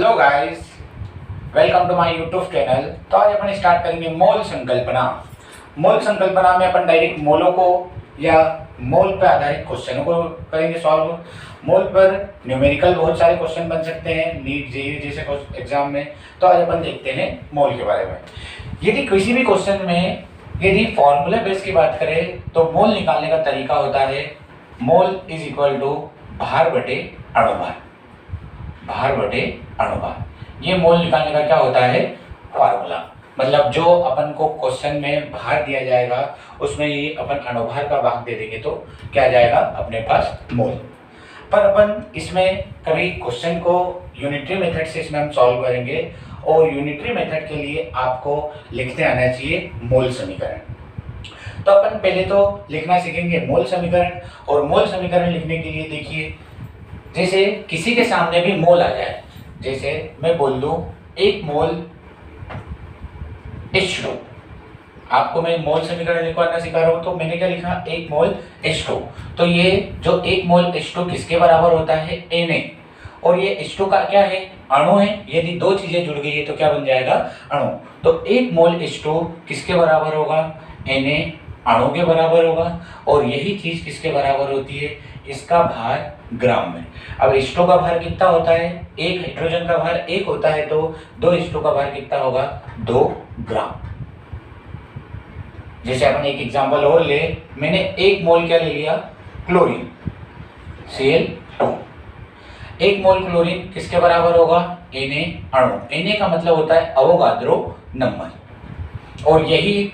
Hello guys, welcome to my YouTube channel. तो आज अपन start करेंगे मोल संकल्पना। मोल संकल्पना में अपन डायरेक्ट मोलों को या मोल पर आधारित क्वेश्चनों को करेंगे सॉल्व। मोल पर न्यूमेरिकल बहुत सारे क्वेश्चन बन सकते हैं नीट जेईई जैसे एग्जाम में। तो आज अपन देखते हैं मोल के बारे में। यदि किसी भी क्वेश्चन में यदि फॉर्मूला बेस की बात करें तो मोल निकालने का तरीका होता है मोल इज इक्वल टू भार बटे अणुभार। भार बटे अणुभार, ये मोल निकालने का क्या होता है फॉर्मूला। मतलब जो अपन को क्वेश्चन में भार दिया जाएगा उसमें ये अपन अणुभार का भाग दे देंगे तो क्या जाएगा अपने पास मोल। पर अपन इसमें कभी क्वेश्चन को यूनिटरी मेथड से इसमें हम सॉल्व करेंगे और यूनिटरी मेथड के लिए आपको लिखते आना चाहिए मोल समीकरण। तो अपन पहले तो लिखना सीखेंगे मोल समीकरण। और मोल समीकरण लिखने के लिए देखिए, जैसे किसी के सामने भी मोल आ जाए, जैसे मैं बोल दूं 1 मोल H2, आपको मैं मोल समीकरण लिखवाना सिखा रहा हूं तो मैंने क्या लिखा 1 मोल H2। तो ये जो 1 मोल H2 किसके बराबर होता है Na, और ये H2 का क्या है अणु है। यदि दो चीजें जुड़ गई है तो क्या बन जाएगा अणु। तो 1 मोल H2 किसके बराबर होगा Na, अणु के बराबर होगा। और यही चीज किसके बराबर होती है, इसका भार ग्राम में। अब H2 का भार कितना होता है, एक हाइड्रोजन का भार 1 होता है तो 2 H2 का भार कितना होगा 2 ग्राम। जैसे अपन एक एग्जांपल और ले, मैंने 1 मोल क्या ले लिया क्लोरीन Cl2। 1 मोल क्लोरीन किसके बराबर होगा Na, अणु। Na का मतलब होता है अवोगाद्रो नंबर। और यही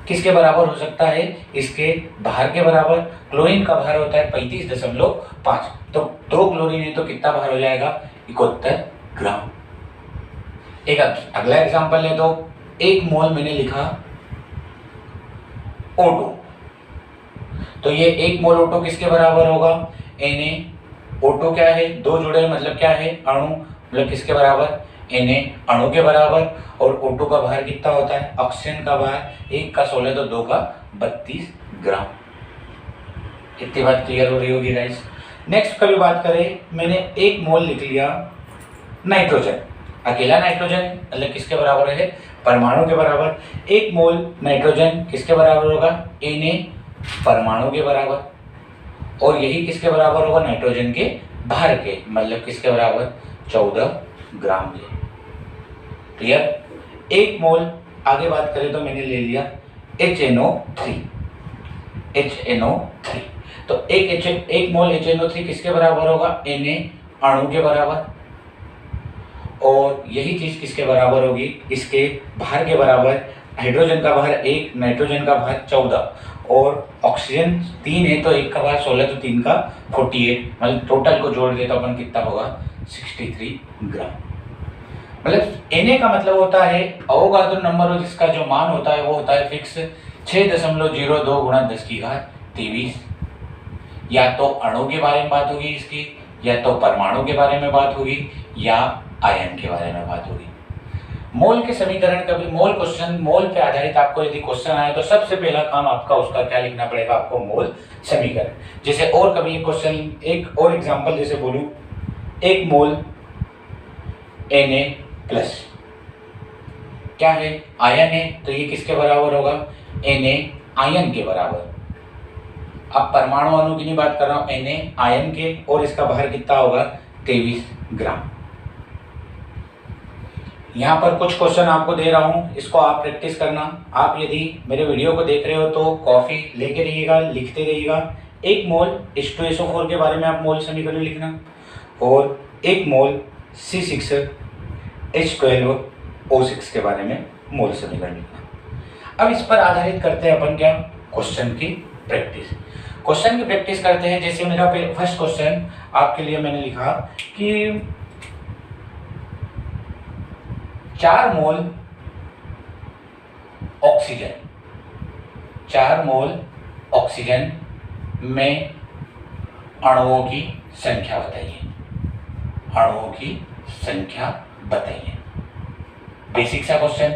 किसके बराबर हो सकता है, इसके भार के बराबर। क्लोरीन का भार होता है 35.5, तो 2 क्लोरीन है तो कितना भार हो जाएगा 71 ग्राम। एक अगला एग्जांपल ले तो 1 मोल मैंने लिखा O2, तो ये 1 मोल O2 किसके बराबर होगा Na। O2 क्या है, 2 जुड़े मतलब क्या है अणु, मतलब किसके बराबर Na, अणु के बराबर। और O2 का भार कितना होता है, ऑक्सीजन का भार 1 का 16 तो 2 का 32 ग्राम। इतनी बात क्लियर हो रही होगी गाइस। नेक्स्ट कभी बात करें, मैंने 1 मोल लिख लिया नाइट्रोजन, अकेला नाइट्रोजन मतलब किसके बराबर है परमाणु के बराबर। 1 मोल नाइट्रोजन किसके बराबर होगा Na, परमाणु के बराबर। और यही किसके बराबर होगा नाइट्रोजन के भार के, मतलब किसके बराबर 14 ग्राम के। क्लियर। 1 मोल आगे बात करें तो मैंने ले लिया HNO3। तो 1 मोल HNO3 किसके बराबर होगा Na, अणु के बराबर। और यही चीज किसके बराबर होगी, इसके भार के बराबर। हाइड्रोजन का भार 1, नाइट्रोजन का भार 14 और ऑक्सीजन 3 है तो 1 का भार 16 तो 3 का 48, मतलब टोटल को जोड़ दे तो अपन कितना होगा 63 ग्राम। मतलब Na का मतलब होता है अवोगाद्रो नंबर, और जिसका जो मान होता है वो होता है फिक्स 6.02 गुणा 10 की घात 23। या तो अणु के बारे में बात होगी इसकी, या तो परमाणु के बारे में बात होगी, या आयन के बारे में बात होगी। मोल के समीकरण का भी मोल क्वेश्चन, मोल पे आधारित आपको यदि क्वेश्चन आए तो सबसे पहला काम आपका उसका क्या लिखना पड़ेगा, आपको मोल समीकरण। जैसे और कभी क्वेश्चन, एक और एग्जांपल जैसे बोलूं 1 मोल Na प्लस क्या है आयन है, तो ये किसके बराबर होगा Na, आयन के बराबर। अब परमाणु अणु की नहीं बात कर रहा हूं, Na आयन के, और इसका भार कितना होगा 23 ग्राम। यहाँ पर कुछ क्वेश्चन आपको दे रहा हूँ, इसको आप प्रैक्टिस करना। आप यदि मेरे वीडियो को देख रहे हो तो कॉफी लेके रहिएगा, लिखते रहिएगा। 1 मोल H2SO4 के बारे में आप मोल समीकरण लिखना, और 1 मोल C6H12O6 के बारे में मोल समीकरण लिखना। अब इस पर आधारित करते हैं अपन क्या, क्वेश्चन की प्रैक्टिस। क्वेश्चन की प्रैक्टिस करते हैं। जैसे मेरा फर्स्ट क्वेश्चन आपके लिए मैंने लिखा कि 4 मोल ऑक्सीजन में अणुओं की संख्या बताइए। अणुओं की संख्या बताइए। बेसिक सा क्वेश्चन,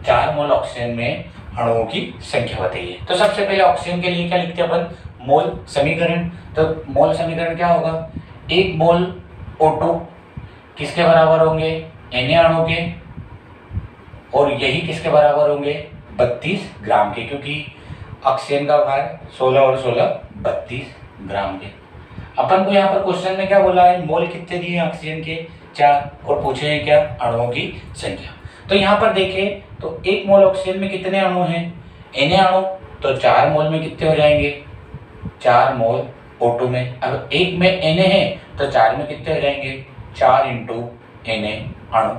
4 मोल ऑक्सीजन में अणुओं की संख्या बताइए। तो सबसे पहले ऑक्सीजन के लिए क्या लिखते हैं अपन, मोल समीकरण। तो मोल समीकरण क्या होगा, 1 मोल O2 किसके बराबर होंगे, Na अणु के, और यही किसके बराबर होंगे, 32 ग्राम के, क्योंकि ऑक्सीजन का भार 16 और 16 32 ग्राम के। अपन को यहाँ पर क्वेश्चन में क्या बोला है, मोल कितने दिए हैं ऑक्सीजन के, 4, और पूछे हैं क्या, अणुओं की संख्या। तो यहाँ पर देखें तो 1 मोल ऑक्सीजन में कितने अणु हैं, Na अणु, तो 4 मोल में कितने हो जाएंगे, 4 मोल O2 में। अब 1 में Na है तो 4 में कितने हो जाएंगे, 4 इंटू Na अणु।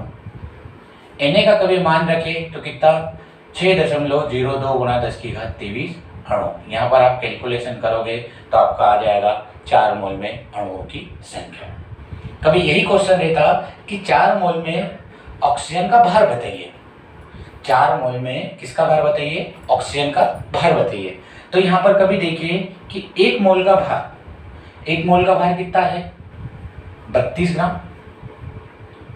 Na का कभी मान रखें तो कितना, 6.02 गुणा 10⁻23 अणु। यहाँ पर आप कैलकुलेशन करोगे तो आपका आ जाएगा 4 मोल में अणुओं की संख्या। कभी यही क्वेश्चन रहता कि 4 मोल में ऑक्सीजन का भार बताइए, 4 मोल में किसका भार बताइए, ऑक्सीजन का भार बताइए। तो यहाँ पर कभी देखिए कि 1 मोल का भार कितना है, 32 ग्राम।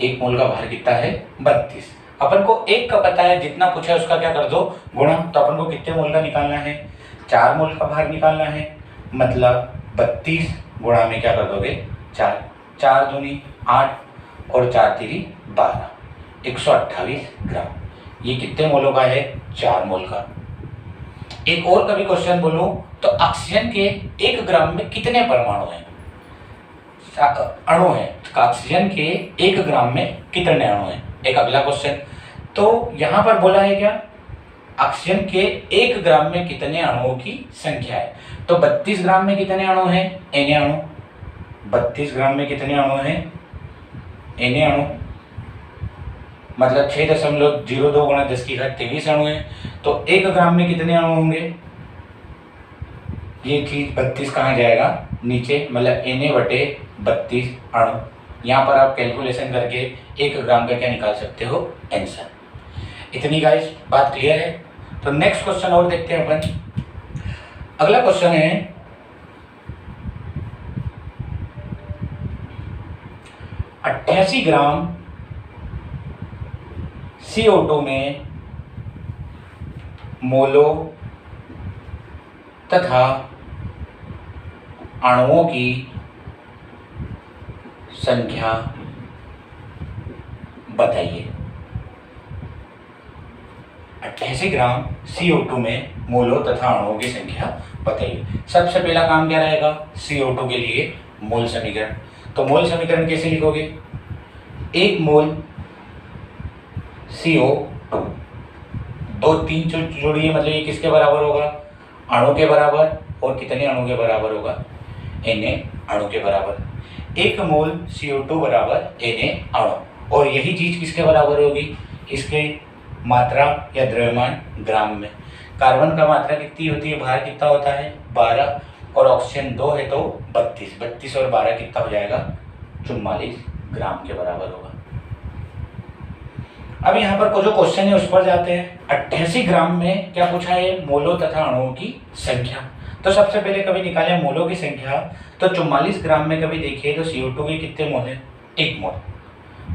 1 मोल का भार कितना है, 32। अपन को 1 का पता है, जितना पूछा है उसका क्या कर दो, गुणा। तो अपन को कितने मोल का निकालना है, 4 मोल का भार निकालना है, मतलब 32 गुणा में क्या कर दोगे, 4, 4 दूनी 8 और 4 तीरी 12, 128 ग्राम। ये कितने मोलों का है, 4 मोल का। एक और कभी क्वेश्चन बोलूं तो ऑक्सीजन के 1 ग्राम में कितने परमाणु हैं, अणु हैं। ऑक्सीजन के 1 ग्राम में कितने अणु हैं, एक अगला क्वेश्चन। तो यहाँ पर बोला है क्या, ऑक्सीजन के 1 ग्राम में कितने अणुओं की संख्या है। तो 32 ग्राम में कितने अणु हैं, Na अणु। 32 ग्राम में कितने अणु हैं, Na अणु, मतलब 6.02 गुणा 10⁻23 अणु है। तो 1 ग्राम में कितने अणु होंगे, ये चीज 32 कहाँ जाएगा, नीचे, मतलब Na/32 अणु। यहाँ पर आप कैलकुलेशन करके 1 ग्राम का क्या निकाल सकते हो, आंसर। इतनी गाइस बात क्लियर है। तो नेक्स्ट क्वेश्चन और देखते हैं अपन। अगला क्वेश्चन है 88 ग्राम CO2 में मोलों तथा अणुओं की संख्या बताइए। 88 ग्राम CO2 में मोलों तथा अणुओं की संख्या बताइए। सबसे पहला काम क्या रहेगा, CO2 के लिए मोल समीकरण। तो मोल समीकरण कैसे लिखोगे, 1 मोल CO2, 2 3 जोड़िए, मतलब ये किसके बराबर होगा, अणु के बराबर। और कितने अणु के बराबर होगा, Na अणु के बराबर। 1 मोल CO2 बराबर Na अणु। और यही चीज किसके बराबर होगी, इसके मात्रा या द्रव्यमान ग्राम में। कार्बन का मात्रा कितनी होती है, भार कितना होता है, 12, और ऑक्सीजन 2 है तो 32 और 12 कितना हो जाएगा, 44 ग्राम के बराबर होगा। अब यहाँ पर जो क्वेश्चन है उस पर जाते हैं। 88 ग्राम में क्या पूछा है, मोलों तथा अणुओं की संख्या। तो सबसे पहले कभी निकाले मोलों की संख्या। तो 44 ग्राम में कभी देखिए तो CO2 के कितने मोल है, 1 मोल।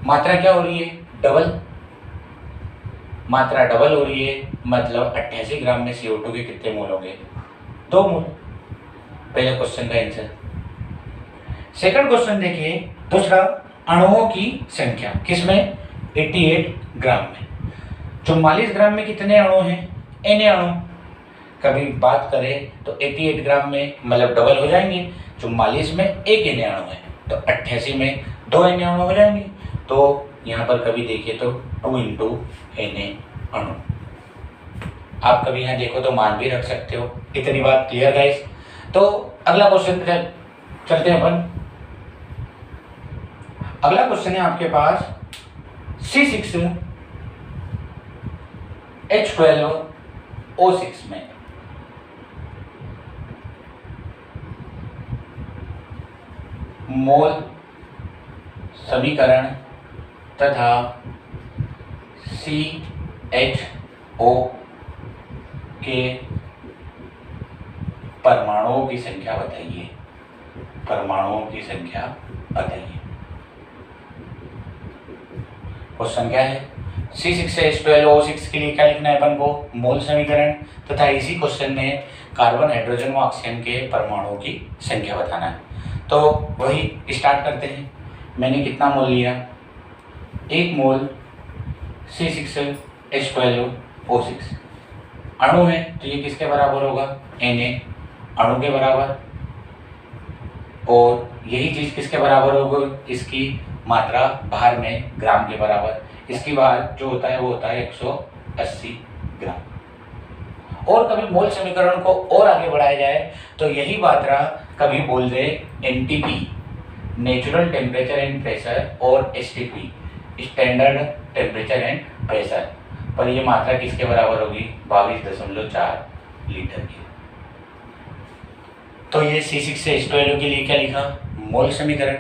मात्रा क्या हो रही है, डबल, मात्रा डबल हो रही है, मतलब 88 ग्राम में CO2 के कितने मोल होंगे, 2 मोल। पहले क्वेश्चन का आंसर। सेकंड क्वेश्चन देखिए, दूसरा, अणुओं की संख्या किसमें, 88 ग्राम में। 44 ग्राम में कितने अणु हैं, Na अणु। कभी बात करें तो 88 ग्राम में मतलब डबल हो जाएंगे, 44 में 1 Na अणु है तो 88 में 2 Na अणु हो जाएंगे। तो यहाँ पर कभी देखिए तो 2 इंटू Na अणु। आप कभी यहाँ देखो तो मान भी रख सकते हो। इतनी बात क्लियर गाइस। तो अगला क्वेश्चन पे चलते हैं अपन। अगला क्वेश्चन है आपके पास C6H12O6 में मोल समीकरण तथा CHO के परमाणुओं की संख्या बताइए। परमाणुओं की संख्या बताइए। क्वेश्चन क्या है, C6H12O6 के लिए क्या लिखना है अपन को, मोल समीकरण, तथा इसी क्वेश्चन में कार्बन, हाइड्रोजन व ऑक्सीजन के परमाणुओं की संख्या बताना है। तो वही स्टार्ट करते हैं। मैंने कितना मोल लिया, 1 मोल C6H12O6 अणु है, तो ये किसके बराबर होगा? Na अणु के बराबर। और यही चीज किसके बराबर होगी? इसकी मात्रा भार में ग्राम के बराबर। इसकी भार जो होता है वो होता है 180 ग्राम। और कभी मोल समीकरण को और आगे बढ़ाया जाए तो यही मात्रा कभी बोल दे NTP natural temperature and pressure और STP standard temperature and pressure, पर ये मात्रा किसके बराबर होगी? 22.4 लीटर की। तो ये C6H12O के लिए क्या लिखा? मोल समीकरण।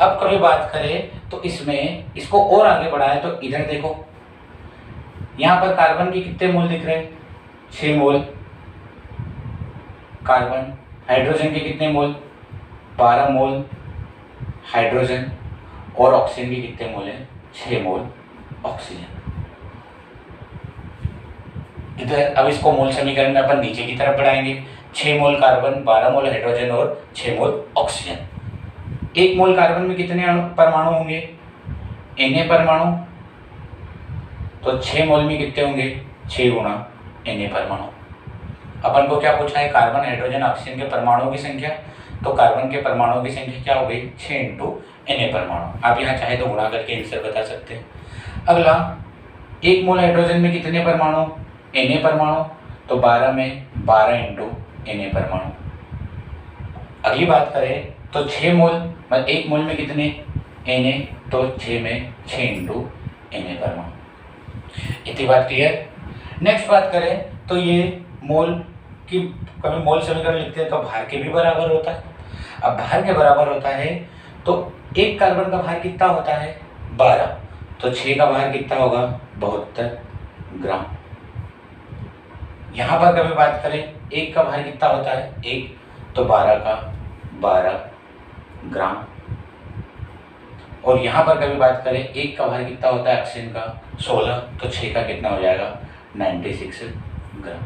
अब कभी बात करें तो इसमें इसको और आगे बढ़ाए तो इधर देखो, यहाँ पर कार्बन के कितने मोल दिख रहे हैं? 6 मोल कार्बन। हाइड्रोजन के कितने मोल? 12 मोल हाइड्रोजन। और ऑक्सीजन के कितने मोल हैं? 6 मोल ऑक्सीजन। इधर अब इसको मोल समीकरण में अपन नीचे की तरफ बढ़ाएंगे। 6 मोल कार्बन, 12 मोल हाइड्रोजन और 6 मोल ऑक्सीजन। 1 मोल कार्बन में कितने परमाणु होंगे? Na परमाणु। तो 6 मोल में कितने होंगे? 6 गुणा Na परमाणु। अपन को क्या पूछा है? कार्बन, हाइड्रोजन, ऑक्सीजन के परमाणुओं की संख्या। तो कार्बन के परमाणुओं की संख्या क्या हो गई? 6 × Na परमाणु। आप यहाँ चाहे तो गुणा करके आंसर बता सकते हैं। अगला, 1 मोल हाइड्रोजन में कितने परमाणु? Na परमाणु। तो 12 में 12 × Na परमाणु। अगली बात करें तो 6 मोल मतलब 1 मोल में कितने Na? तो 6 में 6 × Na परमाणु। इतनी बात क्लियर। नेक्स्ट बात करें तो ये मोल की कभी मोल समीकरण लिखते हैं तो भार के भी बराबर होता है। अब भार के बराबर होता है तो एक कार्बन का भार कितना होता है? 12। तो 6 का भार कितना होगा? 72 ग्राम। यहाँ पर कभी बात करें एक का भार कितना होता है? 1। तो 12 का 12 ग्राम। और यहाँ पर कभी बात करें एक का भार कितना होता है? ऑक्सीजन का 16। तो 6 का कितना हो जाएगा? 96 ग्राम।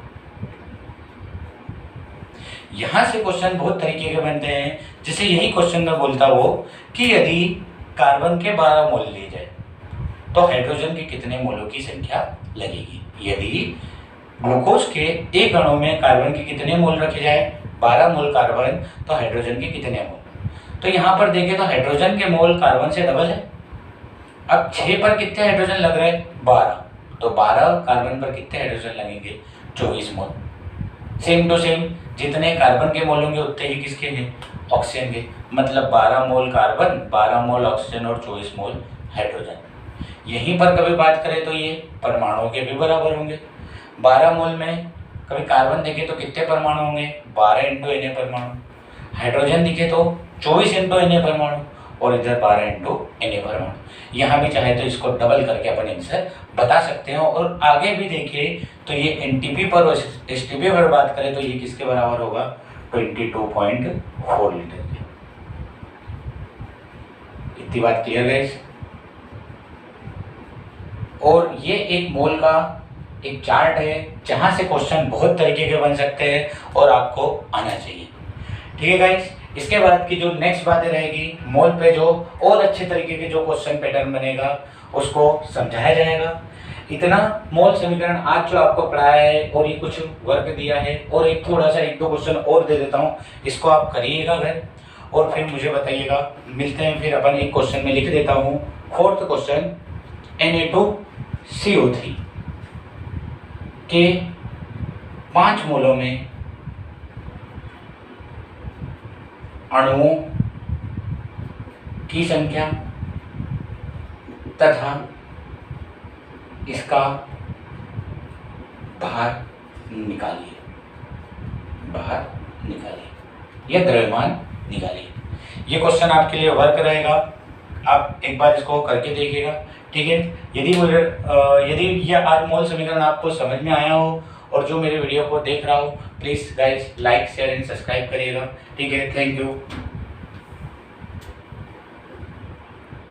यहाँ से क्वेश्चन बहुत तरीके के बनते हैं। जैसे यही क्वेश्चन में बोलता वो कि यदि कार्बन के 12 मोल लिए जाए तो हाइड्रोजन के कितने मोलों की संख्या लगेगी? यदि ग्लूकोज के एक अणु में कार्बन के कितने मोल रखे जाए? 12 मोल कार्बन, तो हाइड्रोजन के कितने मोल? तो यहाँ पर देखें तो हाइड्रोजन के मोल कार्बन से डबल है। अब 6 पर कितने हाइड्रोजन लग रहे हैं? 12। तो 12 कार्बन पर कितने हाइड्रोजन लगेंगे? 24 मोल। सेम टू सेम, जितने कार्बन के मोल होंगे उतने ही किसके हैं? ऑक्सीजन के। मतलब 12 मोल कार्बन, 12 मोल ऑक्सीजन और 24 मोल हाइड्रोजन। यहीं पर कभी बात करें तो ये परमाणुओं के भी बराबर होंगे। 12 मोल में कभी कार्बन देखे तो कितने परमाणु होंगे? 12 × Na परमाणु। हाइड्रोजन दिखे तो 24 × Na परमाणु। और इधर 12 × Na परमाणु। यहाँ भी चाहे तो इसको डबल करके अपन आंसर बता सकते हैं। और आगे भी देखिए तो ये एनटीपी पर और एसटीपी पर बात करें तो ये किसके बराबर होगा? 22.4 लीटर के। इतनी बात क्लियर है। और ये एक मोल का एक चार्ट है जहाँ से क्वेश्चन बहुत तरीके के बन सकते हैं और आपको आना चाहिए। ठीक है गाइस, इसके बाद की जो नेक्स्ट बातें रहेगी मोल पे जो और अच्छे तरीके के जो क्वेश्चन पैटर्न बनेगा उसको समझाया जाएगा। इतना मोल समीकरण आज जो आपको पढ़ाया है और ये कुछ वर्क दिया है और एक थोड़ा सा 1-2 क्वेश्चन और दे देता हूँ, इसको आप करिएगा घर और फिर मुझे बताइएगा। मिलते हैं फिर अपन एक क्वेश्चन में लिख देता हूँ। 4th क्वेश्चन, Na2CO3 के 5 मोलों में अणुओं की संख्या तथा इसका भार निकालिए। यह द्रव्यमान निकालिए। ये क्वेश्चन आपके लिए वर्क रहेगा, आप एक बार इसको करके देखिएगा। ठीक है, यदि यह आज मोल समीकरण आपको समझ में आया हो और जो मेरे वीडियो को देख रहा हो, please guys like share and subscribe करिएगा। ठीक है, थैंक यू।